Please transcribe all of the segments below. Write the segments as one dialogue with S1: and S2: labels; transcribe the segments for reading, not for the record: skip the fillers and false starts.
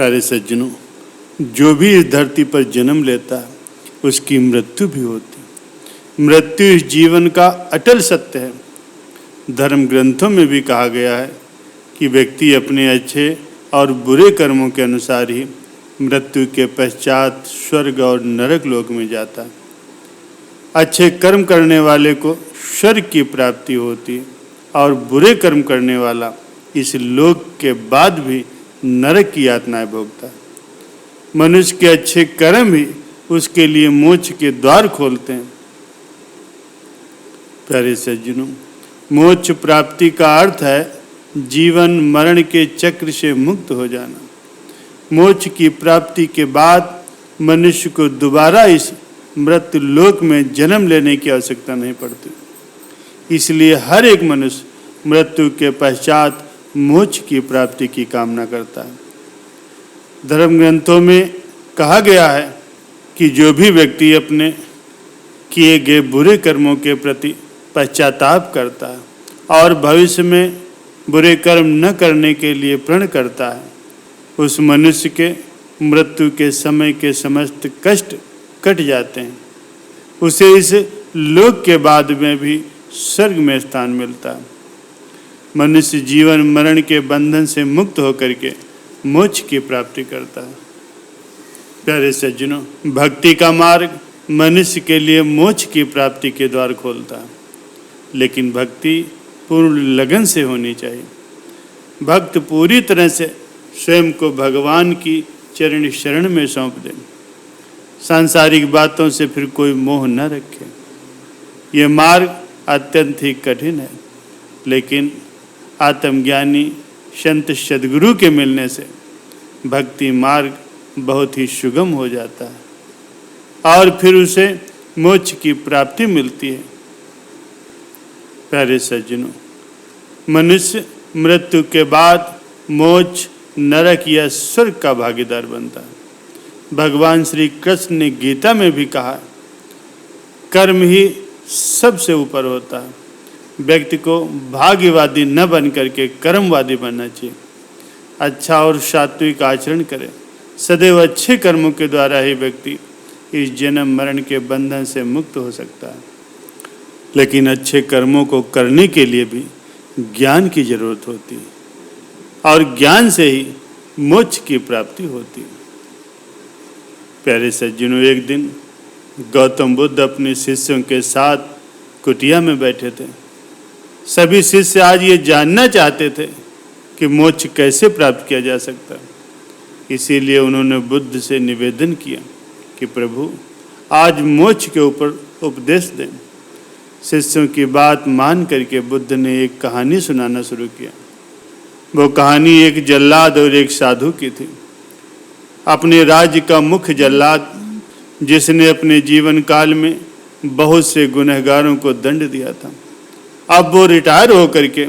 S1: प्यारे सज्जनों, जो भी इस धरती पर जन्म लेता है उसकी मृत्यु भी होती है। मृत्यु इस जीवन का अटल सत्य है। धर्म ग्रंथों में भी कहा गया है कि व्यक्ति अपने अच्छे और बुरे कर्मों के अनुसार ही मृत्यु के पश्चात स्वर्ग और नरक लोक में जाता है। अच्छे कर्म करने वाले को स्वर्ग की प्राप्ति होती है और बुरे कर्म करने वाला इस लोक के बाद भी नरक की यातनाएं भोगता है। मनुष्य के अच्छे कर्म ही उसके लिए मोक्ष के द्वार खोलते हैं। प्यारे सज्जनों, मोक्ष प्राप्ति का अर्थ है जीवन मरण के चक्र से मुक्त हो जाना। मोक्ष की प्राप्ति के बाद मनुष्य को दोबारा इस मृत्यु लोक में जन्म लेने की आवश्यकता नहीं पड़ती। इसलिए हर एक मनुष्य मृत्यु के पश्चात मोक्ष की प्राप्ति की कामना करता है। धर्म ग्रंथों में कहा गया है कि जो भी व्यक्ति अपने किए गए बुरे कर्मों के प्रति पश्चाताप करता है और भविष्य में बुरे कर्म न करने के लिए प्रण करता है, उस मनुष्य के मृत्यु के समय के समस्त कष्ट कट जाते हैं। उसे इस लोक के बाद में भी स्वर्ग में स्थान मिलता है। मनुष्य जीवन मरण के बंधन से मुक्त होकर के मोक्ष की प्राप्ति करता है। प्यारे सज्जनों, भक्ति का मार्ग मनुष्य के लिए मोक्ष की प्राप्ति के द्वार खोलता है, लेकिन भक्ति पूर्ण लगन से होनी चाहिए। भक्त पूरी तरह से स्वयं को भगवान की चरण शरण में सौंप दे। सांसारिक बातों से फिर कोई मोह न रखे। ये मार्ग अत्यंत ही कठिन है, लेकिन आत्मज्ञानी संत सद्गुरु के मिलने से भक्ति मार्ग बहुत ही सुगम हो जाता है और फिर उसे मोक्ष की प्राप्ति मिलती है। प्यारे सज्जनों, मनुष्य मृत्यु के बाद मोक्ष, नरक या स्वर्ग का भागीदार बनता है। भगवान श्री कृष्ण ने गीता में भी कहा, कर्म ही सबसे ऊपर होता है। व्यक्ति को भाग्यवादी न बन करके कर्मवादी बनना चाहिए। अच्छा और सात्विक आचरण करे। सदैव अच्छे कर्मों के द्वारा ही व्यक्ति इस जन्म मरण के बंधन से मुक्त हो सकता है। लेकिन अच्छे कर्मों को करने के लिए भी ज्ञान की जरूरत होती है और ज्ञान से ही मोक्ष की प्राप्ति होती है। प्यारे सज्जनों, एक दिन गौतम बुद्ध अपने शिष्यों के साथ कुटिया में बैठे थे। सभी शिष्य आज ये जानना चाहते थे कि मोक्ष कैसे प्राप्त किया जा सकता है। इसीलिए उन्होंने बुद्ध से निवेदन किया कि प्रभु, आज मोक्ष के ऊपर उपदेश दें। शिष्यों की बात मान करके बुद्ध ने एक कहानी सुनाना शुरू किया। वो कहानी एक जल्लाद और एक साधु की थी। अपने राज्य का मुख्य जल्लाद, जिसने अपने जीवन काल में बहुत से गुनहगारों को दंड दिया था, अब वो रिटायर होकर के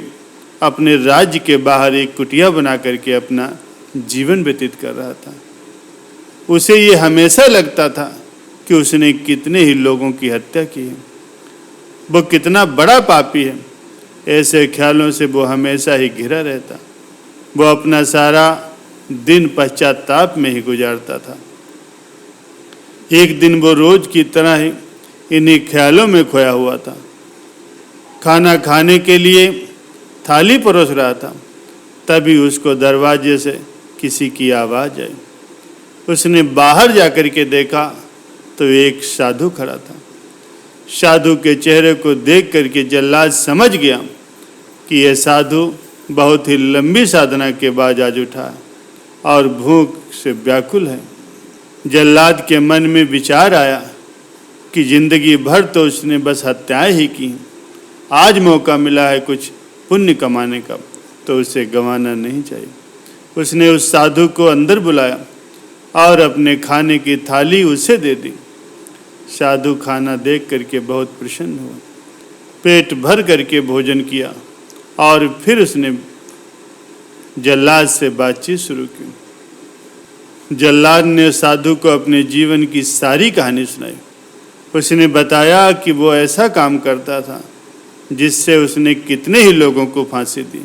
S1: अपने राज्य के बाहर एक कुटिया बना करके अपना जीवन व्यतीत कर रहा था। उसे ये हमेशा लगता था कि उसने कितने ही लोगों की हत्या की है, वो कितना बड़ा पापी है। ऐसे ख्यालों से वो हमेशा ही घिरा रहता। वो अपना सारा दिन पश्चाताप में ही गुजारता था। एक दिन वो रोज की तरह ही इन्हीं ख्यालों में खोया हुआ था। खाना खाने के लिए थाली परोस रहा था, तभी उसको दरवाजे से किसी की आवाज़ आई। उसने बाहर जाकर के देखा तो एक साधु खड़ा था। साधु के चेहरे को देख करके जल्लाद समझ गया कि यह साधु बहुत ही लंबी साधना के बाद आज उठा और भूख से व्याकुल है। जल्लाद के मन में विचार आया कि जिंदगी भर तो उसने बस हत्याएं ही की, आज मौका मिला है कुछ पुण्य कमाने का, तो उसे गंवाना नहीं चाहिए। उसने उस साधु को अंदर बुलाया और अपने खाने की थाली उसे दे दी। साधु खाना देख करके बहुत प्रसन्न हुआ, पेट भर करके भोजन किया और फिर उसने जल्लाद से बातचीत शुरू की। जल्लाद ने साधु को अपने जीवन की सारी कहानी सुनाई। उसने बताया कि वो ऐसा काम करता था जिससे उसने कितने ही लोगों को फांसी दी।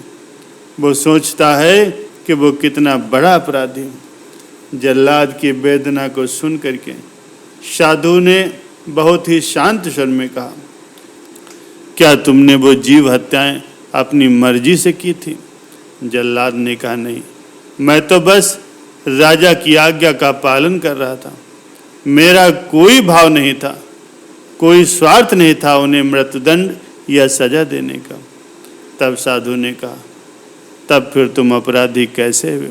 S1: वो सोचता है कि वो कितना बड़ा अपराधी, जल्लाद की वेदना को सुन करके साधु ने बहुत ही शांत स्वर में कहा, क्या तुमने वो जीव हत्याएं अपनी मर्जी से की थी? जल्लाद ने कहा, नहीं, मैं तो बस राजा की आज्ञा का पालन कर रहा था। मेरा कोई भाव नहीं था, कोई स्वार्थ नहीं था उन्हें मृत्युदंड या सजा देने का। तब साधु ने कहा, तब फिर तुम अपराधी कैसे हुए?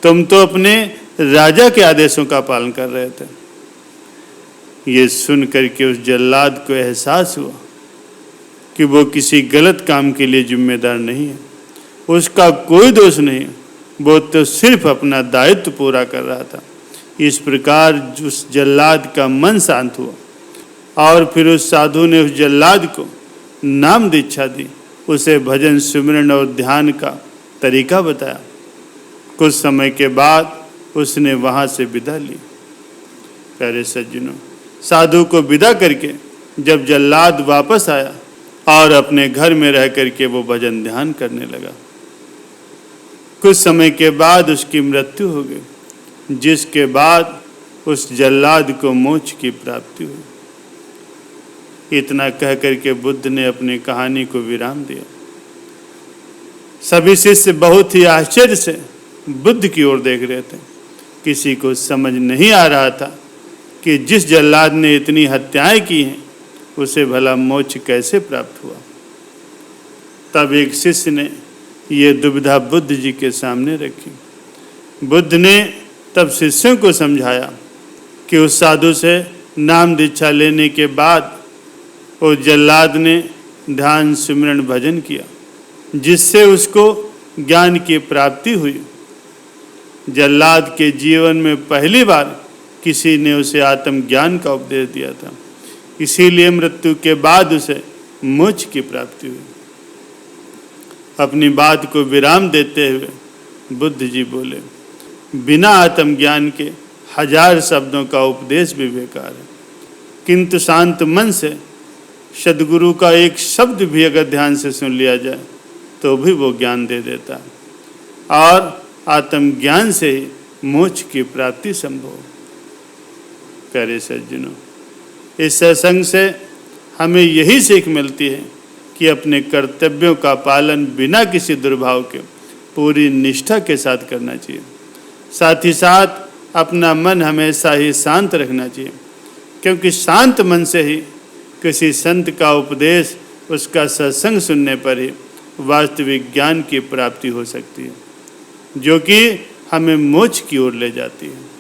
S1: तुम तो अपने राजा के आदेशों का पालन कर रहे थे। ये सुन करके उस जल्लाद को एहसास हुआ कि वो किसी गलत काम के लिए जिम्मेदार नहीं है, उसका कोई दोष नहीं है, वो तो सिर्फ अपना दायित्व पूरा कर रहा था। इस प्रकार उस जल्लाद का मन शांत हुआ और फिर उस साधु ने उस जल्लाद को नाम दीक्षा दी, उसे भजन सिमरन और ध्यान का तरीका बताया। कुछ समय के बाद उसने वहाँ से विदा ली। प्यारे सज्जनों, साधु को विदा करके जब जल्लाद वापस आया और अपने घर में रह करके वो भजन ध्यान करने लगा, कुछ समय के बाद उसकी मृत्यु हो गई, जिसके बाद उस जल्लाद को मोक्ष की प्राप्ति हुई। इतना कह करके बुद्ध ने अपनी कहानी को विराम दिया। सभी शिष्य बहुत ही आश्चर्य से बुद्ध की ओर देख रहे थे। किसी को समझ नहीं आ रहा था कि जिस जल्लाद ने इतनी हत्याएं की हैं उसे भला मोक्ष कैसे प्राप्त हुआ। तब एक शिष्य ने ये दुविधा बुद्ध जी के सामने रखी। बुद्ध ने तब शिष्यों को समझाया कि उस साधु से नाम दीक्षा लेने के बाद उस जल्लाद ने ध्यान सिमरन भजन किया, जिससे उसको ज्ञान की प्राप्ति हुई। जल्लाद के जीवन में पहली बार किसी ने उसे आत्मज्ञान का उपदेश दिया था, इसीलिए मृत्यु के बाद उसे मोक्ष की प्राप्ति हुई। अपनी बात को विराम देते हुए बुद्ध जी बोले, बिना आत्मज्ञान के 1000 शब्दों का उपदेश भी बेकार है, किंतु शांत मन से सद्गुरु का एक शब्द भी अगर ध्यान से सुन लिया जाए तो भी वो ज्ञान दे देता है और आत्मज्ञान से ही मोक्ष की प्राप्ति संभव। प्यारे सज्जनों, इस सत्संग से हमें यही सीख मिलती है कि अपने कर्तव्यों का पालन बिना किसी दुर्भाव के पूरी निष्ठा के साथ करना चाहिए। साथ ही साथ अपना मन हमेशा ही शांत रखना चाहिए, क्योंकि शांत मन से ही किसी संत का उपदेश, उसका सत्संग सुनने पर ही वास्तविक ज्ञान की प्राप्ति हो सकती है, जो कि हमें मोक्ष की ओर ले जाती है।